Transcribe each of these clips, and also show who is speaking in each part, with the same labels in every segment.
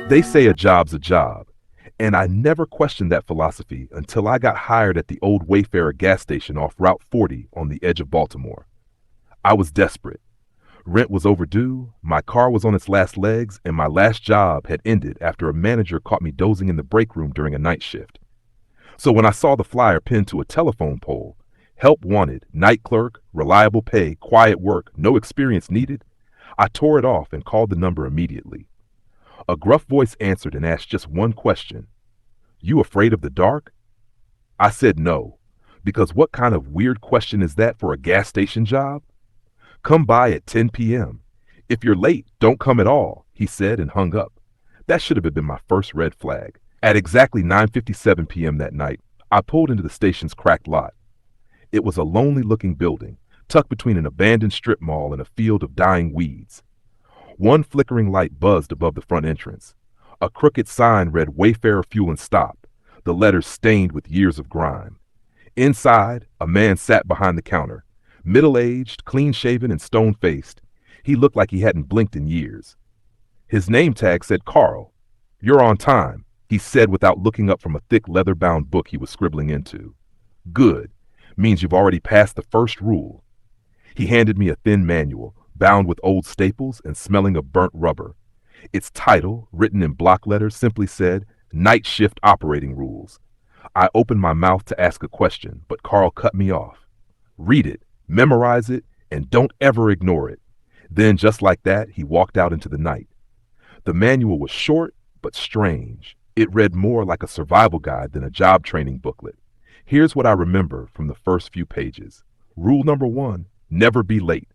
Speaker 1: They say a job's a job, and I never questioned that philosophy until I got hired at the old Wayfarer gas station off Route 40 on the edge of Baltimore. I was desperate. Rent was overdue, my car was on its last legs, and my last job had ended after a manager caught me dozing in the break room during a night shift. So when I saw the flyer pinned to a telephone pole, help wanted, night clerk, reliable pay, quiet work, no experience needed, I tore it off and called the number immediately. A gruff voice answered and asked just one question. "You afraid of the dark?" I said no, because what kind of weird question is that for a gas station job? "Come by at 10 p.m. If you're late, don't come at all," he said and hung up. That should have been my first red flag. At exactly 9:57 p.m. that night, I pulled into the station's cracked lot. It was a lonely-looking building, tucked between an abandoned strip mall and a field of dying weeds. One flickering light buzzed above the front entrance. A crooked sign read Wayfarer Fuel and Stop, the letters stained with years of grime. Inside, a man sat behind the counter. Middle-aged, clean-shaven, and stone-faced, he looked like he hadn't blinked in years. His name tag said Carl. "You're on time," he said without looking up from a thick leather-bound book he was scribbling into. "Good. Means you've already passed the first rule." He handed me a thin manual, bound with old staples and smelling of burnt rubber. Its title, written in block letters, simply said, "Night Shift Operating Rules." I opened my mouth to ask a question, but Carl cut me off. "Read it, memorize it, and don't ever ignore it." Then, just like that, he walked out into the night. The manual was short, but strange. It read more like a survival guide than a job training booklet. Here's what I remember from the first few pages. Rule number 1, never be late.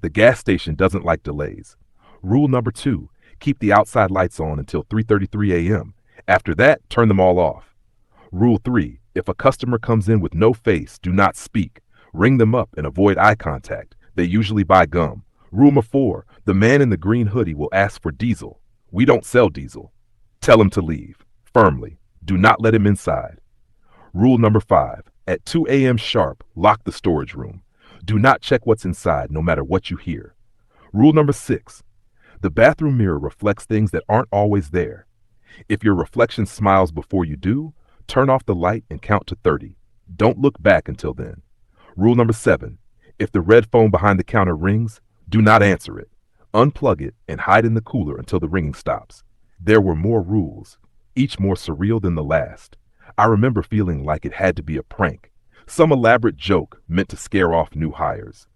Speaker 1: The gas station doesn't like delays. Rule number 2, keep the outside lights on until 3:33 a.m. After that, turn them all off. Rule 3, if a customer comes in with no face, do not speak. Ring them up and avoid eye contact. They usually buy gum. Rule number 4, the man in the green hoodie will ask for diesel. We don't sell diesel. Tell him to leave. Firmly. Do not let him inside. Rule number 5, at 2 a.m. sharp, lock the storage room. Do not check what's inside, no matter what you hear. Rule number 6, the bathroom mirror reflects things that aren't always there. If your reflection smiles before you do, turn off the light and count to 30. Don't look back until then. Rule number 7, if the red phone behind the counter rings, do not answer it. Unplug it and hide in the cooler until the ringing stops. There were more rules, each more surreal than the last. I remember feeling like it had to be a prank, some elaborate joke meant to scare off new hires.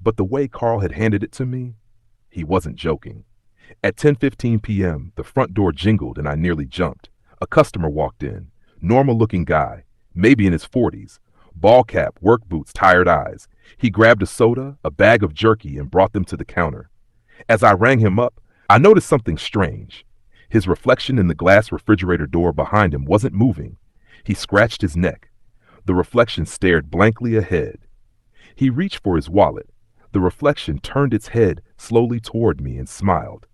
Speaker 1: But the way Carl had handed it to me, he wasn't joking. At 10:15 p.m., the front door jingled and I nearly jumped. A customer walked in, normal-looking guy, maybe in his 40s, ball cap, work boots, tired eyes. He grabbed a soda, a bag of jerky, and brought them to the counter. As I rang him up, I noticed something strange. His reflection in the glass refrigerator door behind him wasn't moving. He scratched his neck. The reflection stared blankly ahead. He reached for his wallet. The reflection turned its head slowly toward me and smiled.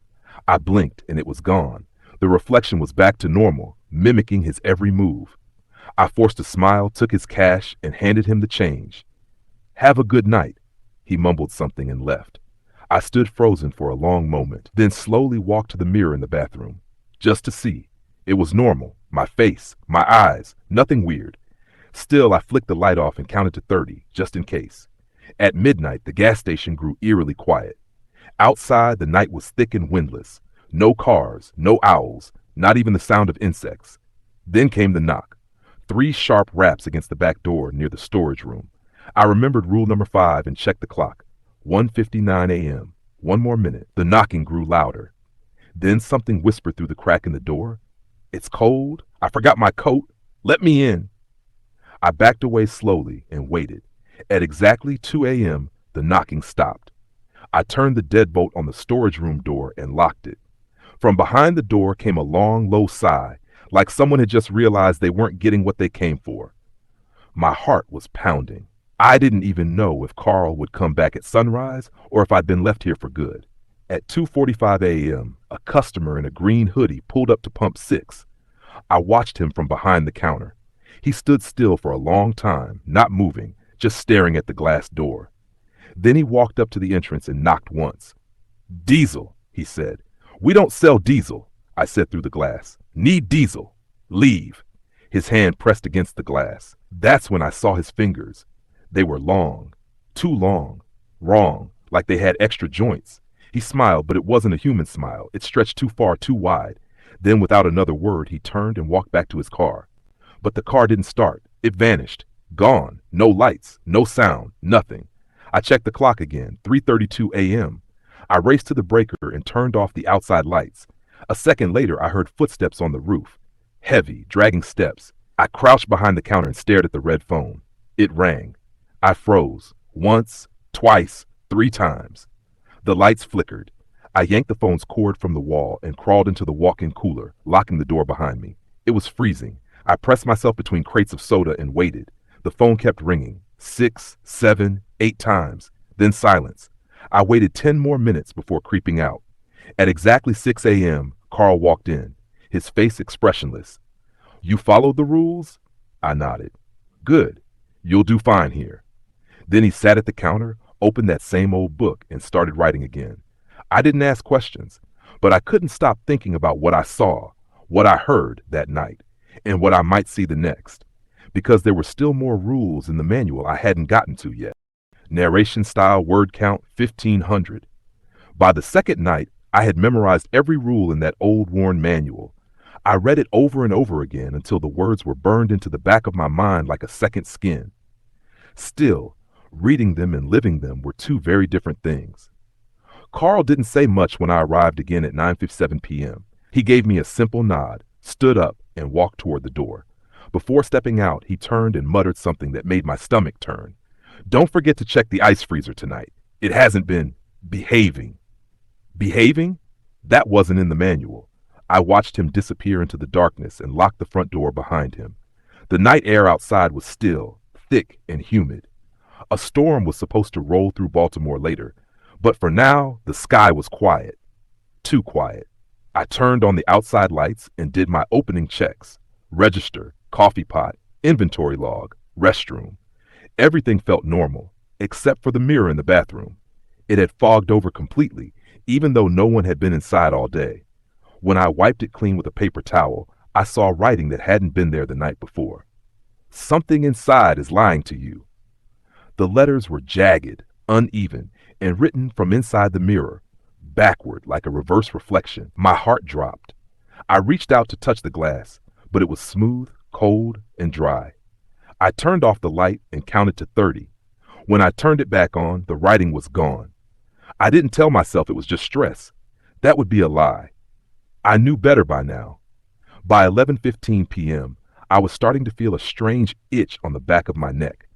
Speaker 1: I blinked and it was gone. The reflection was back to normal, mimicking his every move. I forced a smile, took his cash, and handed him the change. "Have a good night." He mumbled something and left. I stood frozen for a long moment, then slowly walked to the mirror in the bathroom, just to see. It was normal. My face, my eyes, nothing weird. Still, I flicked the light off and counted to 30, just in case. At midnight, the gas station grew eerily quiet. Outside, the night was thick and windless. No cars, no owls, not even the sound of insects. Then came the knock. 3 sharp raps against the back door near the storage room. I remembered rule number 5 and checked the clock. 1:59 a.m. One more minute. The knocking grew louder. Then something whispered through the crack in the door. "It's cold. I forgot my coat. Let me in." I backed away slowly and waited. At exactly 2 a.m., the knocking stopped. I turned the deadbolt on the storage room door and locked it. From behind the door came a long, low sigh, like someone had just realized they weren't getting what they came for. My heart was pounding. I didn't even know if Carl would come back at sunrise or if I'd been left here for good. At 2:45 a.m., a customer in a green hoodie pulled up to pump 6. I watched him from behind the counter. He stood still for a long time, not moving, just staring at the glass door. Then he walked up to the entrance and knocked once. "Diesel," he said. "We don't sell diesel," I said through the glass. "Need diesel. Leave." His hand pressed against the glass. That's when I saw his fingers. They were long, too long, wrong, like they had extra joints. He smiled, but it wasn't a human smile. It stretched too far, too wide. Then, without another word, he turned and walked back to his car. But the car didn't start. It vanished. Gone. No lights, no sound, nothing. I checked the clock again, 3:32 a.m. I raced to the breaker and turned off the outside lights. A second later, I heard footsteps on the roof. Heavy, dragging steps. I crouched behind the counter and stared at the red phone. It rang. I froze. Once, twice, 3 times. The lights flickered. I yanked the phone's cord from the wall and crawled into the walk-in cooler, locking the door behind me. It was freezing. I pressed myself between crates of soda and waited. The phone kept ringing. 6, 7, 8 times. Then silence. I waited 10 more minutes before creeping out. At exactly 6 a.m., Carl walked in, his face expressionless. "You followed the rules?" I nodded. "Good. You'll do fine here." Then he sat at the counter, opened that same old book, and started writing again. I didn't ask questions, but I couldn't stop thinking about what I saw, what I heard that night, and what I might see the next, because there were still more rules in the manual I hadn't gotten to yet. Narration style word count 1,500. By the second night, I had memorized every rule in that old worn manual. I read it over and over again until the words were burned into the back of my mind like a second skin. Still, reading them and living them were two very different things. Carl didn't say much when I arrived again at 9:57 p.m. He gave me a simple nod, stood up, and walked toward the door. Before stepping out, he turned and muttered something that made my stomach turn. "Don't forget to check the ice freezer tonight. It hasn't been behaving." Behaving? That wasn't in the manual. I watched him disappear into the darkness and lock the front door behind him. The night air outside was still, thick, and humid. A storm was supposed to roll through Baltimore later, but for now, the sky was quiet. Too quiet. I turned on the outside lights and did my opening checks. Register, coffee pot, inventory log, restroom. Everything felt normal, except for the mirror in the bathroom. It had fogged over completely, even though no one had been inside all day. When I wiped it clean with a paper towel, I saw writing that hadn't been there the night before. "Something inside is lying to you." The letters were jagged, uneven, and written from inside the mirror, backward like a reverse reflection. My heart dropped. I reached out to touch the glass, but it was smooth, cold, and dry. I turned off the light and counted to 30. When I turned it back on, the writing was gone. I didn't tell myself it was just stress. That would be a lie. I knew better by now. By 11:15 p.m., I was starting to feel a strange itch on the back of my neck,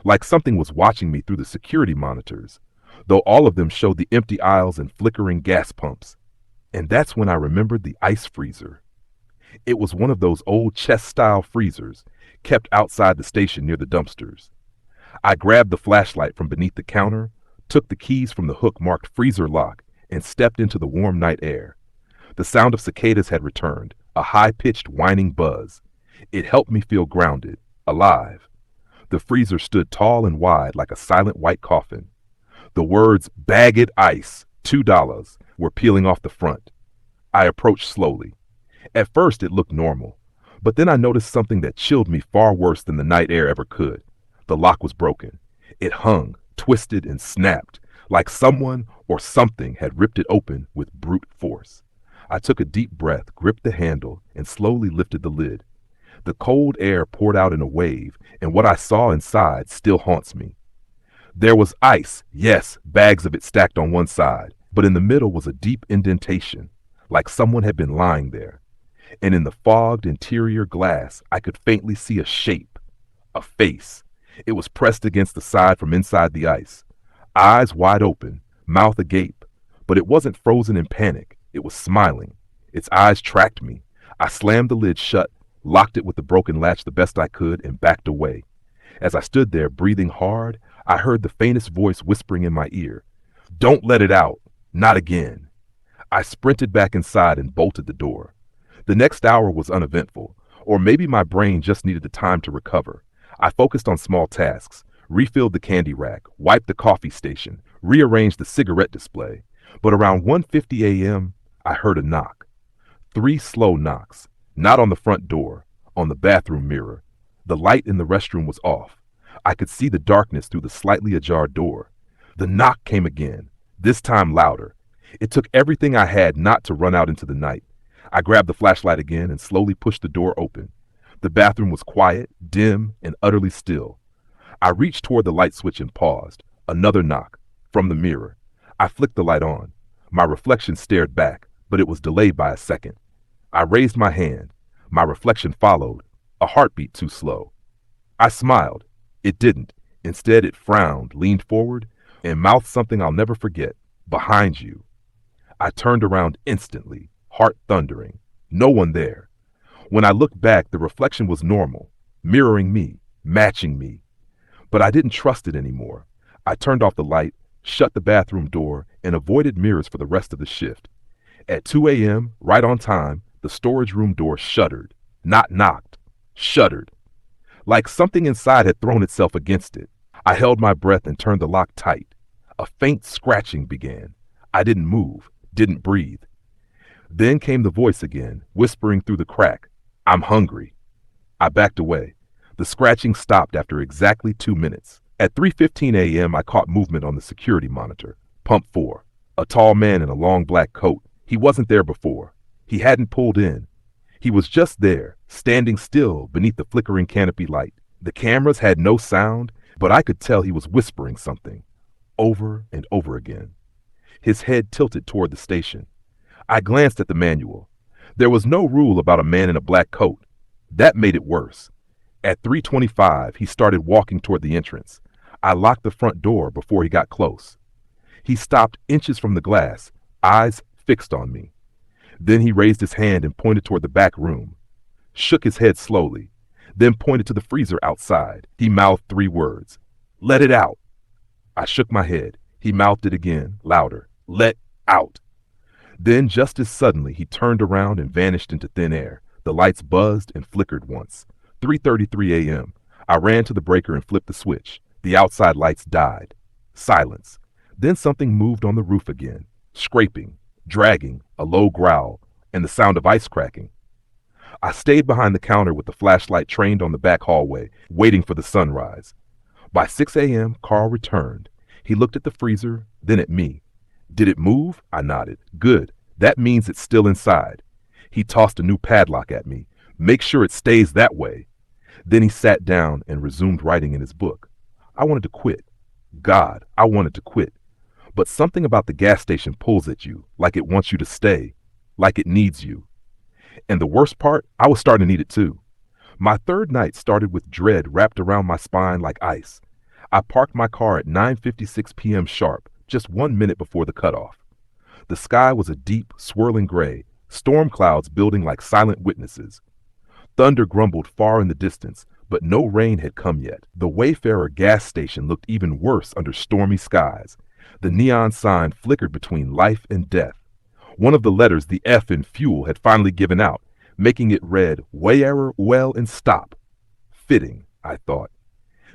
Speaker 1: like something was watching me through the security monitors, though all of them showed the empty aisles and flickering gas pumps. And that's when I remembered the ice freezer. It was one of those old chest-style freezers kept outside the station near the dumpsters. I grabbed the flashlight from beneath the counter, took the keys from the hook marked freezer lock, and stepped into the warm night air. The sound of cicadas had returned, a high-pitched whining buzz. It helped me feel grounded, alive. The freezer stood tall and wide like a silent white coffin. The words "bagged ice, $2" were peeling off the front. I approached slowly. At first it looked normal, but then I noticed something that chilled me far worse than the night air ever could. The lock was broken. It hung, twisted, and snapped, like someone or something had ripped it open with brute force. I took a deep breath, gripped the handle, and slowly lifted the lid. The cold air poured out in a wave, and what I saw inside still haunts me. There was ice, yes, bags of it stacked on one side, but in the middle was a deep indentation, like someone had been lying there. And in the fogged interior glass, I could faintly see a shape, a face. It was pressed against the side from inside the ice, eyes wide open, mouth agape, but it wasn't frozen in panic. It was smiling. Its eyes tracked me. I slammed the lid shut, locked it with the broken latch the best I could, and backed away. As I stood there, breathing hard, I heard the faintest voice whispering in my ear, "Don't let it out. Not again." I sprinted back inside and bolted the door. The next hour was uneventful, or maybe my brain just needed the time to recover. I focused on small tasks, refilled the candy rack, wiped the coffee station, rearranged the cigarette display. But around 1:50 a.m., I heard a knock. 3 slow knocks. Not on the front door, on the bathroom mirror. The light in the restroom was off. I could see the darkness through the slightly ajar door. The knock came again, this time louder. It took everything I had not to run out into the night. I grabbed the flashlight again and slowly pushed the door open. The bathroom was quiet, dim, and utterly still. I reached toward the light switch and paused. Another knock. From the mirror. I flicked the light on. My reflection stared back, but it was delayed by a second. I raised my hand. My reflection followed, a heartbeat too slow. I smiled. It didn't. Instead, it frowned, leaned forward, and mouthed something I'll never forget. Behind you. I turned around instantly, heart thundering. No one there. When I looked back, the reflection was normal, mirroring me, matching me. But I didn't trust it anymore. I turned off the light, shut the bathroom door, and avoided mirrors for the rest of the shift. At 2 a.m., right on time, the storage room door shuddered. Not knocked. Shuddered. Like something inside had thrown itself against it. I held my breath and turned the lock tight. A faint scratching began. I didn't move, didn't breathe. Then came the voice again, whispering through the crack. I'm hungry. I backed away. The scratching stopped after exactly 2 minutes. At 3:15 a.m., I caught movement on the security monitor. Pump 4. A tall man in a long black coat. He wasn't there before. He hadn't pulled in. He was just there, standing still beneath the flickering canopy light. The cameras had no sound, but I could tell he was whispering something, over and over again. His head tilted toward the station. I glanced at the manual. There was no rule about a man in a black coat. That made it worse. At 3:25, he started walking toward the entrance. I locked the front door before he got close. He stopped inches from the glass, eyes fixed on me. Then he raised his hand and pointed toward the back room, shook his head slowly, then pointed to the freezer outside. He mouthed 3 words. Let it out. I shook my head. He mouthed it again, louder. Let out. Then, just as suddenly, he turned around and vanished into thin air. The lights buzzed and flickered once. 3:33 a.m. I ran to the breaker and flipped the switch. The outside lights died. Silence. Then something moved on the roof again, scraping, dragging, a low growl, and the sound of ice cracking. I stayed behind the counter with the flashlight trained on the back hallway, waiting for the sunrise. By 6 a.m., Carl returned. He looked at the freezer, then at me. Did it move? I nodded. Good. That means it's still inside. He tossed a new padlock at me. Make sure it stays that way. Then he sat down and resumed writing in his book. I wanted to quit. God, I wanted to quit. But something about the gas station pulls at you, like it wants you to stay, like it needs you. And the worst part, I was starting to need it too. My third night started with dread wrapped around my spine like ice. I parked my car at 9:56 p.m. sharp, just 1 minute before the cutoff. The sky was a deep, swirling gray, storm clouds building like silent witnesses. Thunder grumbled far in the distance, but no rain had come yet. The Wayfarer gas station looked even worse under stormy skies. The neon sign flickered between life and death. One of the letters, the F in fuel, had finally given out, making it read, Wayarer, well, and stop. Fitting, I thought.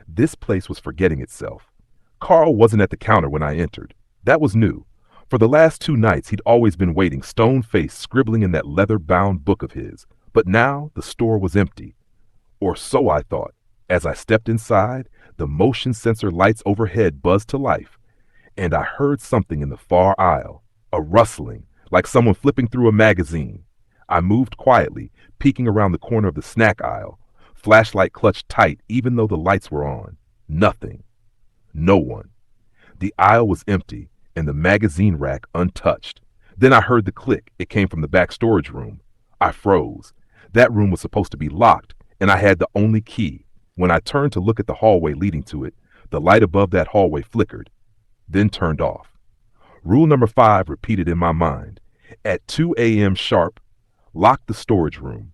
Speaker 1: This place was forgetting itself. Carl wasn't at the counter when I entered. That was new. For the last 2 nights, he'd always been waiting, stone-faced, scribbling in that leather-bound book of his. But now the store was empty. Or so I thought. As I stepped inside, the motion sensor lights overhead buzzed to life, and I heard something in the far aisle, a rustling, like someone flipping through a magazine. I moved quietly, peeking around the corner of the snack aisle, flashlight clutched tight even though the lights were on. Nothing. No one. The aisle was empty, and the magazine rack untouched. Then I heard the click. It came from the back storage room. I froze. That room was supposed to be locked, and I had the only key. When I turned to look at the hallway leading to it, the light above that hallway flickered, then turned off. Rule number 5 repeated in my mind. At 2 a.m. sharp, lock the storage room.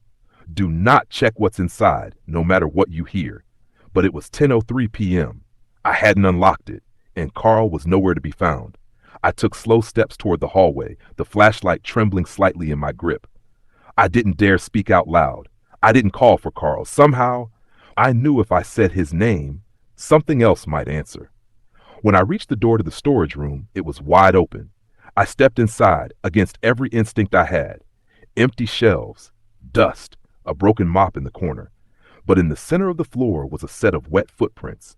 Speaker 1: Do not check what's inside, no matter what you hear. But it was 10:03 p.m. I hadn't unlocked it, and Carl was nowhere to be found. I took slow steps toward the hallway, the flashlight trembling slightly in my grip. I didn't dare speak out loud. I didn't call for Carl. Somehow, I knew if I said his name, something else might answer. When I reached the door to the storage room, it was wide open. I stepped inside against every instinct I had. Empty shelves, dust, a broken mop in the corner. But in the center of the floor was a set of wet footprints,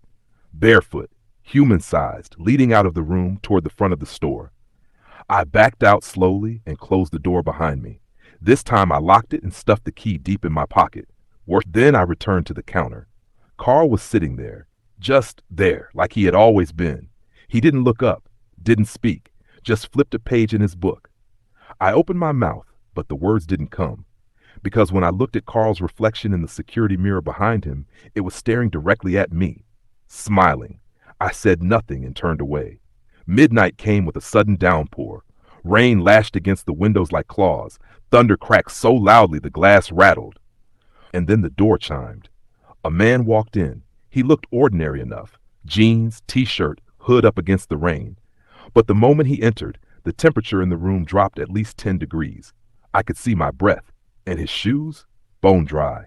Speaker 1: barefoot, human-sized, leading out of the room toward the front of the store. I backed out slowly and closed the door behind me. This time I locked it and stuffed the key deep in my pocket. Then I returned to the counter. Carl was sitting there, just there, like he had always been. He didn't look up, didn't speak, just flipped a page in his book. I opened my mouth, but the words didn't come. Because when I looked at Carl's reflection in the security mirror behind him, it was staring directly at me, smiling. I said nothing and turned away. Midnight came with a sudden downpour. Rain lashed against the windows like claws. Thunder cracked so loudly the glass rattled. And then the door chimed. A man walked in. He looked ordinary enough. Jeans, t-shirt, hood up against the rain. But the moment he entered, the temperature in the room dropped at least 10 degrees. I could see my breath. And his shoes? Bone dry.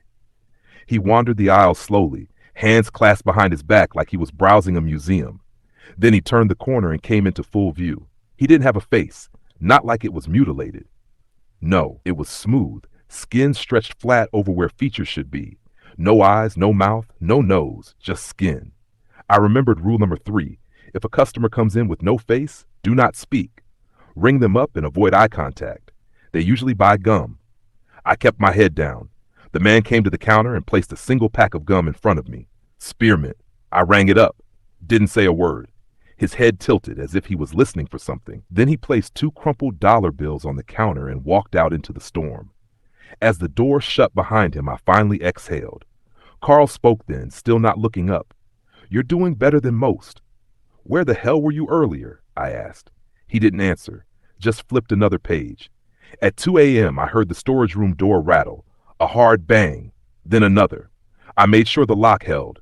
Speaker 1: He wandered the aisle slowly, hands clasped behind his back like he was browsing a museum. Then he turned the corner and came into full view. He didn't have a face, not like it was mutilated. No, it was smooth, skin stretched flat over where features should be. No eyes, no mouth, no nose, just skin. I remembered rule number 3. If a customer comes in with no face, do not speak. Ring them up and avoid eye contact. They usually buy gum. I kept my head down. The man came to the counter and placed a single pack of gum in front of me. Spearmint. I rang it up. Didn't say a word. His head tilted as if he was listening for something. Then he placed 2 crumpled dollar bills on the counter and walked out into the storm. As the door shut behind him, I finally exhaled. Carl spoke then, still not looking up. You're doing better than most. Where the hell were you earlier? I asked. He didn't answer, just flipped another page. At 2 a.m., I heard the storage room door rattle, a hard bang, then another. I made sure the lock held.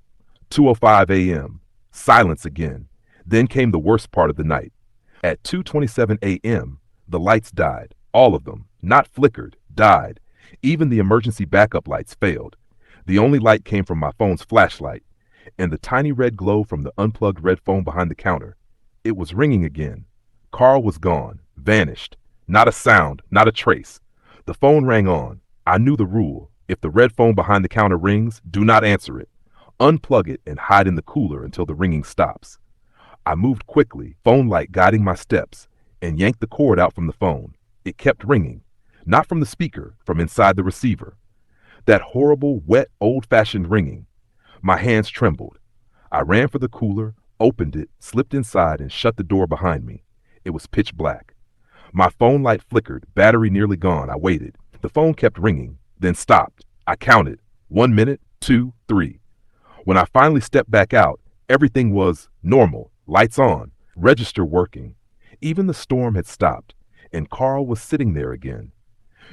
Speaker 1: 2:05 a.m., silence again. Then came the worst part of the night. At 2:27 a.m., the lights died, all of them, not flickered, died. Even the emergency backup lights failed. The only light came from my phone's flashlight, and the tiny red glow from the unplugged red phone behind the counter. It was ringing again. Carl was gone, vanished. Not a sound, not a trace. The phone rang on. I knew the rule. If the red phone behind the counter rings, do not answer it. Unplug it and hide in the cooler until the ringing stops. I moved quickly, phone light guiding my steps, and yanked the cord out from the phone. It kept ringing. Not from the speaker, from inside the receiver. That horrible, wet, old-fashioned ringing. My hands trembled. I ran for the cooler, opened it, slipped inside, and shut the door behind me. It was pitch black. My phone light flickered, battery nearly gone. I waited. The phone kept ringing, then stopped. I counted. 1 minute, 2, 3. When I finally stepped back out, everything was normal, lights on, register working. Even the storm had stopped, and Carl was sitting there again.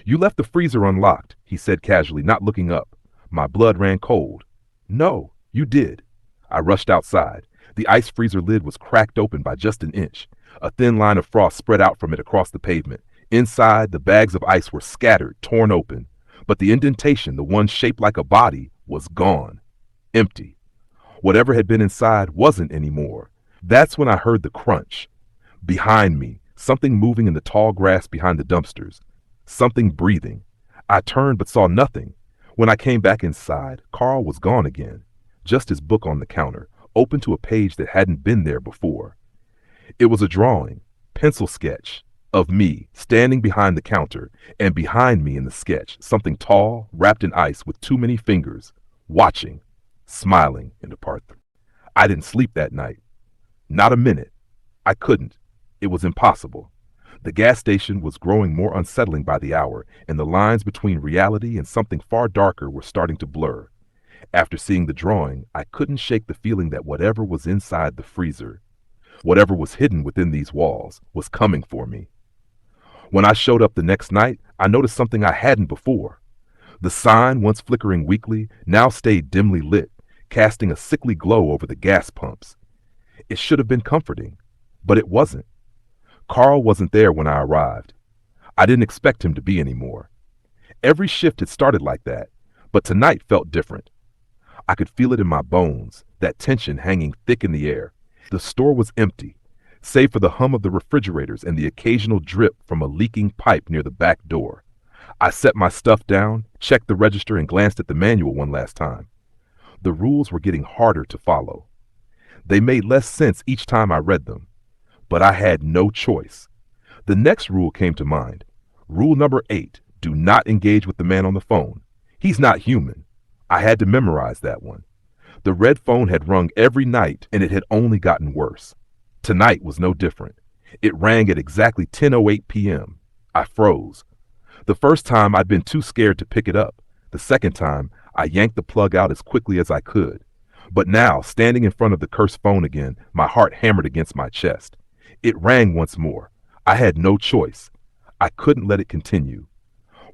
Speaker 1: You left the freezer unlocked, he said casually, not looking up. My blood ran cold. No, you did. I rushed outside. The ice freezer lid was cracked open by just an inch. A thin line of frost spread out from it across the pavement. Inside, the bags of ice were scattered, torn open. But the indentation, the one shaped like a body, was gone. Empty. Whatever had been inside wasn't anymore. That's when I heard the crunch. Behind me, something moving in the tall grass behind the dumpsters. Something breathing. I turned but saw nothing. When I came back inside, Carl was gone again. Just his book on the counter, open to a page that hadn't been there before. It was a drawing, pencil sketch, of me standing behind the counter, and behind me in the sketch, something tall, wrapped in ice with too many fingers, watching, smiling into part 3. I didn't sleep that night. Not a minute. I couldn't. It was impossible. The gas station was growing more unsettling by the hour, and the lines between reality and something far darker were starting to blur. After seeing the drawing, I couldn't shake the feeling that whatever was inside the freezer, whatever was hidden within these walls, was coming for me. When I showed up the next night, I noticed something I hadn't before. The sign, once flickering weakly, now stayed dimly lit, casting a sickly glow over the gas pumps. It should have been comforting, but it wasn't. Carl wasn't there when I arrived. I didn't expect him to be anymore. Every shift had started like that, but tonight felt different. I could feel it in my bones, that tension hanging thick in the air. The store was empty. save for the hum of the refrigerators and the occasional drip from a leaking pipe near the back door. I set my stuff down, checked the register, and glanced at the manual one last time. The rules were getting harder to follow. They made less sense each time I read them, but I had no choice. The next rule came to mind. Rule number 8, do not engage with the man on the phone. He's not human. I had to memorize that one. The red phone had rung every night, and it had only gotten worse. Tonight was no different. It rang at exactly 10:08 p.m. I froze. The first time I'd been too scared to pick it up. The second time, I yanked the plug out as quickly as I could. But now, standing in front of the cursed phone again, my heart hammered against my chest. It rang once more. I had no choice. I couldn't let it continue.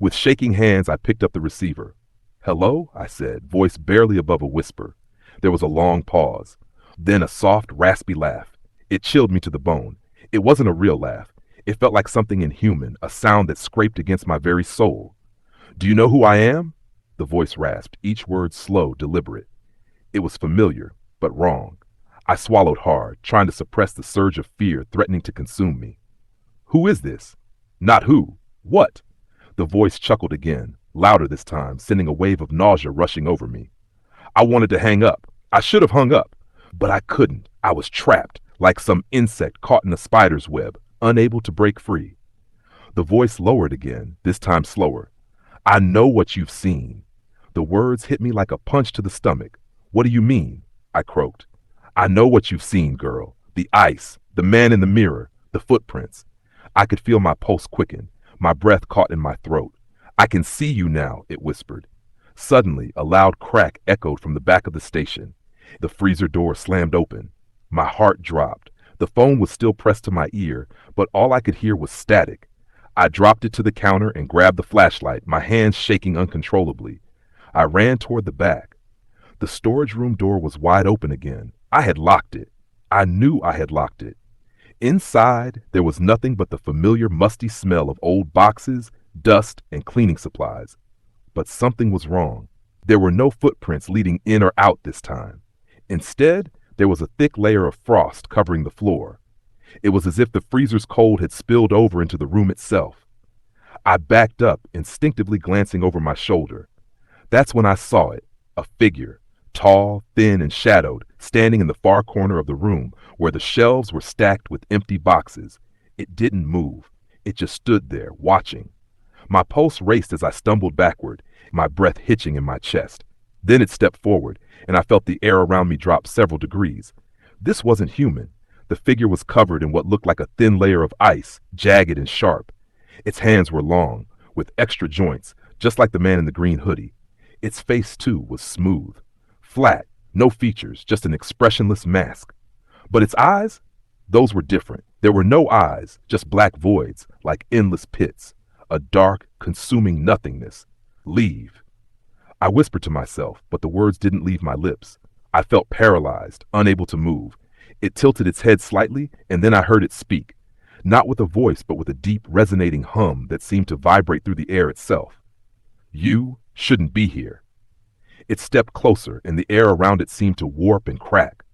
Speaker 1: With shaking hands, I picked up the receiver. "Hello?" I said, voice barely above a whisper. There was a long pause. Then a soft, raspy laugh. It chilled me to the bone. It wasn't a real laugh. It felt like something inhuman, a sound that scraped against my very soul. "Do you know who I am?" The voice rasped, each word slow, deliberate. It was familiar, but wrong. I swallowed hard, trying to suppress the surge of fear threatening to consume me. "Who is this?" "Not who. What?" The voice chuckled again, louder this time, sending a wave of nausea rushing over me. I wanted to hang up. I should have hung up, but I couldn't. I was trapped, like some insect caught in a spider's web, unable to break free. The voice lowered again, this time slower. "I know what you've seen." The words hit me like a punch to the stomach. "What do you mean?" I croaked. "I know what you've seen, girl. The ice, the man in the mirror, the footprints." I could feel my pulse quicken, my breath caught in my throat. "I can see you now," it whispered. Suddenly, a loud crack echoed from the back of the station. The freezer door slammed open. My heart dropped. The phone was still pressed to my ear, but all I could hear was static. I dropped it to the counter and grabbed the flashlight, my hands shaking uncontrollably. I ran toward the back. The storage room door was wide open again. I had locked it. I knew I had locked it. Inside, there was nothing but the familiar musty smell of old boxes, dust, and cleaning supplies. But something was wrong. There were no footprints leading in or out this time. Instead, there was a thick layer of frost covering the floor. It was as if the freezer's cold had spilled over into the room itself. I backed up, instinctively glancing over my shoulder. That's when I saw it, a figure, tall, thin, and shadowed, standing in the far corner of the room where the shelves were stacked with empty boxes. It didn't move. It just stood there, watching. My pulse raced as I stumbled backward, my breath hitching in my chest. Then it stepped forward, and I felt the air around me drop several degrees. This wasn't human. The figure was covered in what looked like a thin layer of ice, jagged and sharp. Its hands were long, with extra joints, just like the man in the green hoodie. Its face, too, was smooth, flat, no features, just an expressionless mask. But its eyes? Those were different. There were no eyes, just black voids, like endless pits. A dark, consuming nothingness. "Leave." I whispered to myself, but the words didn't leave my lips. I felt paralyzed, unable to move. It tilted its head slightly, and then I heard it speak. Not with a voice, but with a deep, resonating hum that seemed to vibrate through the air itself. "You shouldn't be here." It stepped closer, and the air around it seemed to warp and crack.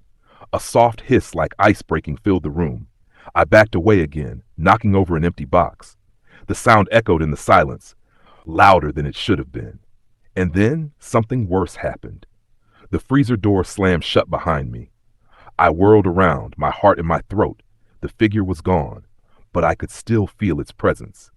Speaker 1: A soft hiss like ice breaking filled the room. I backed away again, knocking over an empty box. The sound echoed in the silence, louder than it should have been. And then something worse happened. The freezer door slammed shut behind me. I whirled around, my heart in my throat. The figure was gone, but I could still feel its presence.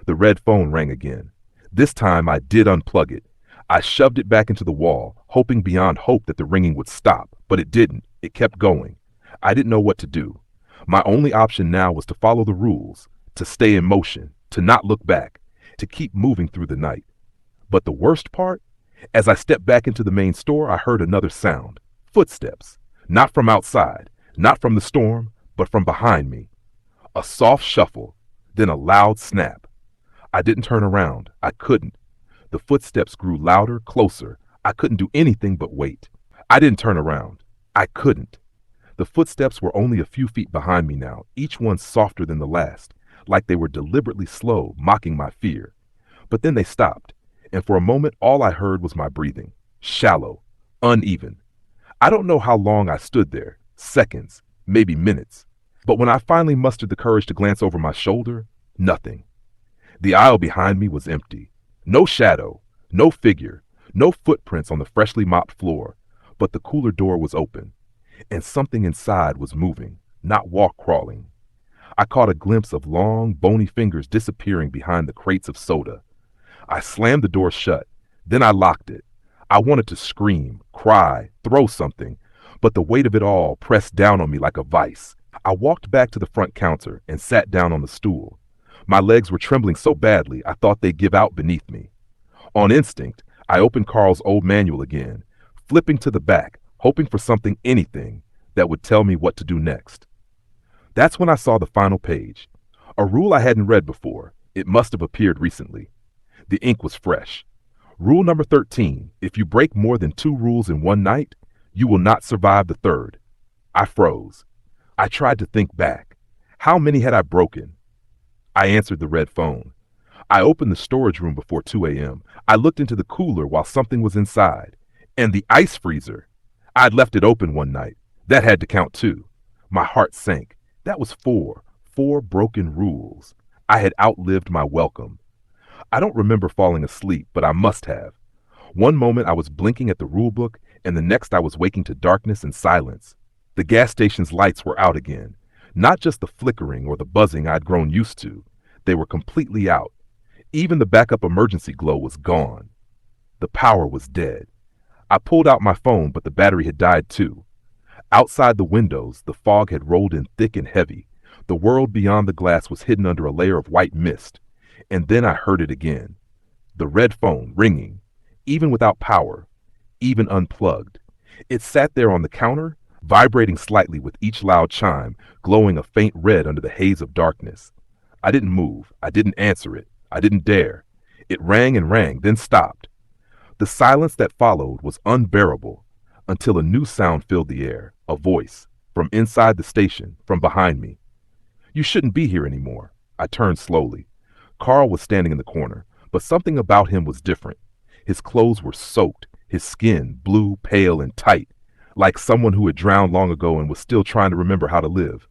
Speaker 1: The red phone rang again. This time I did unplug it. I shoved it back into the wall, hoping beyond hope that the ringing would stop, but it didn't. It kept going. I didn't know what to do. My only option now was to follow the rules, to stay in motion, to not look back, to keep moving through the night. But the worst part? As I stepped back into the main store, I heard another sound. Footsteps. Not from outside, not from the storm, but from behind me. A soft shuffle, then a loud snap. I didn't turn around. I couldn't. The footsteps grew louder, closer. I couldn't do anything but wait. I didn't turn around. I couldn't. The footsteps were only a few feet behind me now, each one softer than the last, like they were deliberately slow, mocking my fear. But then they stopped, and for a moment all I heard was my breathing, shallow, uneven. I don't know how long I stood there, seconds, maybe minutes. But when I finally mustered the courage to glance over my shoulder, nothing. The aisle behind me was empty. No shadow, no figure, no footprints on the freshly mopped floor, but the cooler door was open, and something inside was moving, not walk crawling. I caught a glimpse of long, bony fingers disappearing behind the crates of soda. I slammed the door shut, then I locked it. I wanted to scream, cry, throw something, but the weight of it all pressed down on me like a vice. I walked back to the front counter and sat down on the stool. My legs were trembling so badly I thought they'd give out beneath me. On instinct, I opened Carl's old manual again, flipping to the back, hoping for something, anything, that would tell me what to do next. That's when I saw the final page. A rule I hadn't read before. It must have appeared recently. The ink was fresh. Rule number 13, if you break more than 2 rules in one night, you will not survive the third. I froze. I tried to think back. How many had I broken? I answered the red phone. I opened the storage room before 2 a.m. I looked into the cooler while something was inside. And the ice freezer. I'd left it open one night. That had to count too. My heart sank. That was 4. 4 broken rules. I had outlived my welcome. I don't remember falling asleep, but I must have. One moment I was blinking at the rule book, and the next I was waking to darkness and silence. The gas station's lights were out again. Not just the flickering or the buzzing I'd grown used to. They were completely out. Even the backup emergency glow was gone. The power was dead. I pulled out my phone, but the battery had died too. Outside the windows, the fog had rolled in thick and heavy. The world beyond the glass was hidden under a layer of white mist. And then I heard it again. The red phone ringing, even without power, even unplugged. It sat there on the counter, vibrating slightly with each loud chime, glowing a faint red under the haze of darkness. I didn't move. I didn't answer it. I didn't dare. It rang and rang, then stopped. The silence that followed was unbearable until a new sound filled the air, a voice, from inside the station, from behind me. You shouldn't be here anymore. I turned slowly. Carl was standing in the corner, but something about him was different. His clothes were soaked, his skin blue, pale, and tight, like someone who had drowned long ago and was still trying to remember how to live.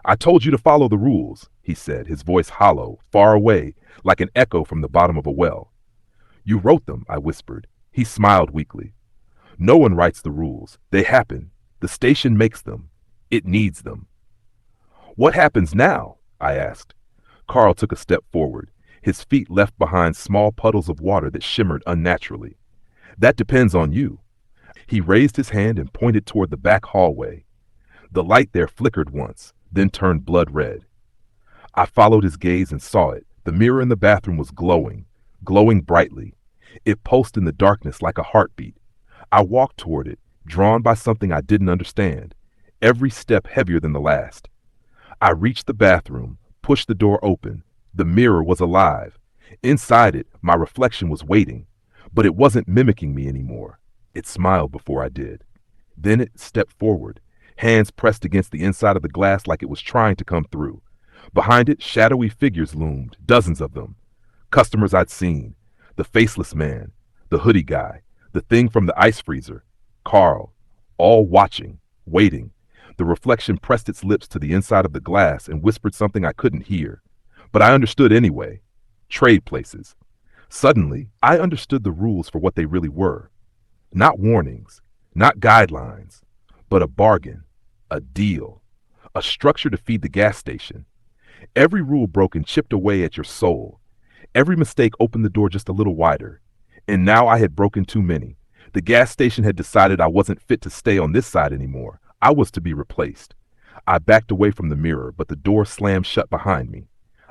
Speaker 1: I told you to follow the rules, he said, his voice hollow, far away, like an echo from the bottom of a well. You wrote them, I whispered. He smiled weakly. No one writes the rules. They happen. The station makes them. It needs them. What happens now? I asked. Carl took a step forward. His feet left behind small puddles of water that shimmered unnaturally. That depends on you. He raised his hand and pointed toward the back hallway. The light there flickered once, then turned blood red. I followed his gaze and saw it. The mirror in the bathroom was glowing brightly. It pulsed in the darkness like a heartbeat. I walked toward it, drawn by something I didn't understand, every step heavier than the last. I reached the bathroom, pushed the door open. The mirror was alive. Inside it, my reflection was waiting, but it wasn't mimicking me anymore. It smiled before I did. Then it stepped forward, hands pressed against the inside of the glass like it was trying to come through. Behind it, shadowy figures loomed, dozens of them. Customers I'd seen, the faceless man, the hoodie guy, the thing from the ice freezer, Carl, all watching, waiting. The reflection pressed its lips to the inside of the glass and whispered something I couldn't hear. But I understood anyway. Trade places. Suddenly, I understood the rules for what they really were. Not warnings, not guidelines, but a bargain, a deal, a structure to feed the gas station. Every rule broken chipped away at your soul. Every mistake opened the door just a little wider. And now I had broken too many. The gas station had decided I wasn't fit to stay on this side anymore. I was to be replaced. I backed away from the mirror, but the door slammed shut behind me.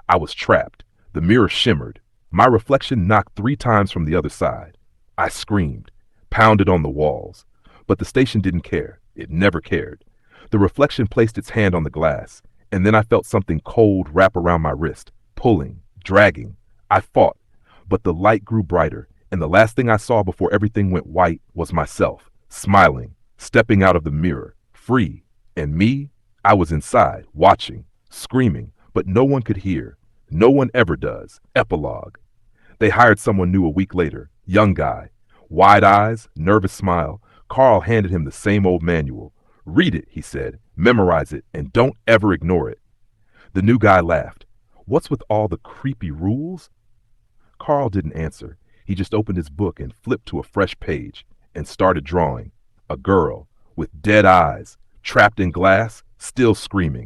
Speaker 1: I was trapped. The mirror shimmered. My reflection knocked 3 times from the other side. I screamed, pounded on the walls. But the station didn't care. It never cared. The reflection placed its hand on the glass, and then I felt something cold wrap around my wrist, pulling, dragging. I fought, but the light grew brighter, and the last thing I saw before everything went white was myself, smiling, stepping out of the mirror, free. And me, I was inside, watching, screaming, but no one could hear. No one ever does. Epilogue. They hired someone new a week later, young guy. Wide eyes, nervous smile. Carl handed him the same old manual. Read it, he said. Memorize it, and don't ever ignore it. The new guy laughed. What's with all the creepy rules? Carl didn't answer. He just opened his book and flipped to a fresh page and started drawing. A girl with dead eyes, trapped in glass, still screaming.